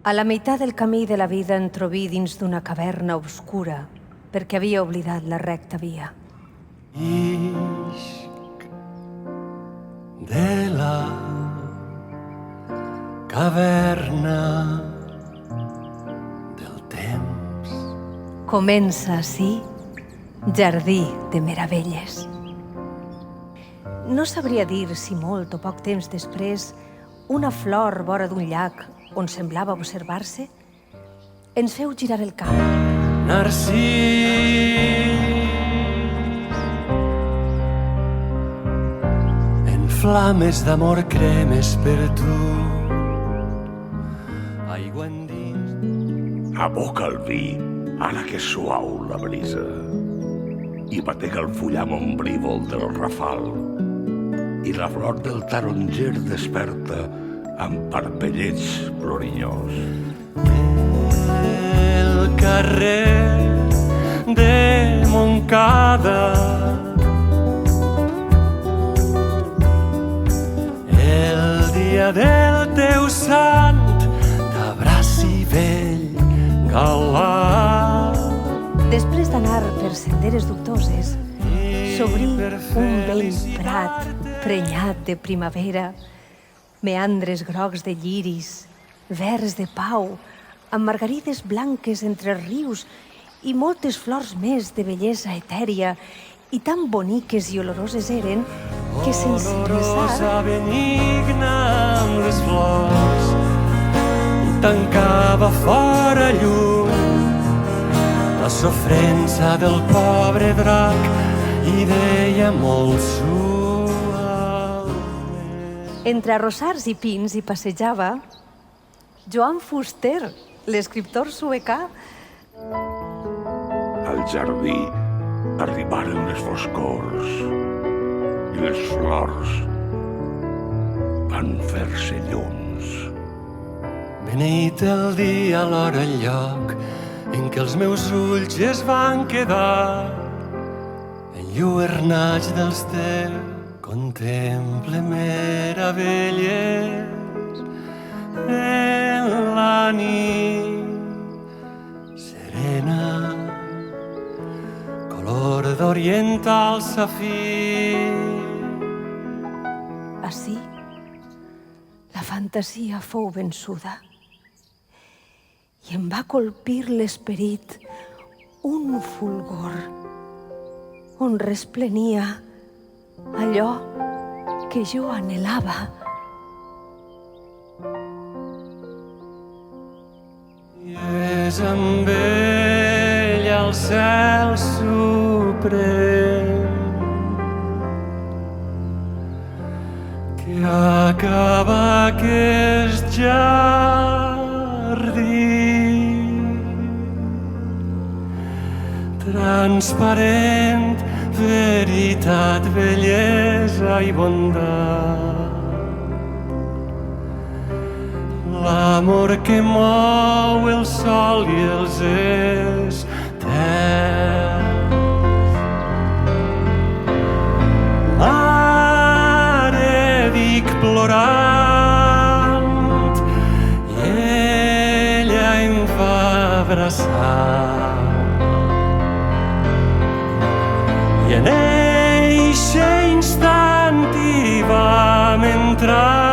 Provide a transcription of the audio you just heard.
A la meitat del camí de la vida em trobí dins d'una caverna obscura perquè havia oblidat la recta via. Isc de la caverna del temps. Comença ací Jardí de Meravelles. No sabria dir si molt o poc temps després una flor vora d'un llac on semblava observar-se ens feu girar el cap. Narcís, en flames d'amor cremes per tu, aigua endins. Aboca el vi, ara que és suau la brisa, i batega el fullam ombrívol del rafal, i la flor del taronger desperta amb parpellets plorinyós. El carrer de Montcada, el dia del teu sant, t'abraci vell galant. Després d'anar per senderes dubtoses, s'obrí un vell prat prenyat de primavera, meandres grocs de lliris, verds de pau, amb margarides blanques entre rius i moltes flors més de bellesa etèria, i tan boniques i oloroses eren que sense Olorosa resar benigna amb les flors, i tancava fora llum la sofrença del pobre drac i deia molt suaument. entre arrossars i pins hi passejava Joan Fuster, l'escriptor suecà. Al jardí arribaren les foscors i les flors van fer-se llums. Beneït el dia, l'hora, el lloc en què els meus ulls es van quedar enlluernats dels teus. Contemple meravelles en la nit serena, color d'oriental safir. Ací, la fantasia fou vençuda i em va colpir l'esperit un fulgor on resplenia allò que jo anhelava. I és amb ell al cel suprem que acaba aquest jardí transparent, veritat, bellesa i bondat. L'amor que mou el sol i els estels. Mare, dic plorant, i ella em va abraçar. I en eixe instant hi vam entrar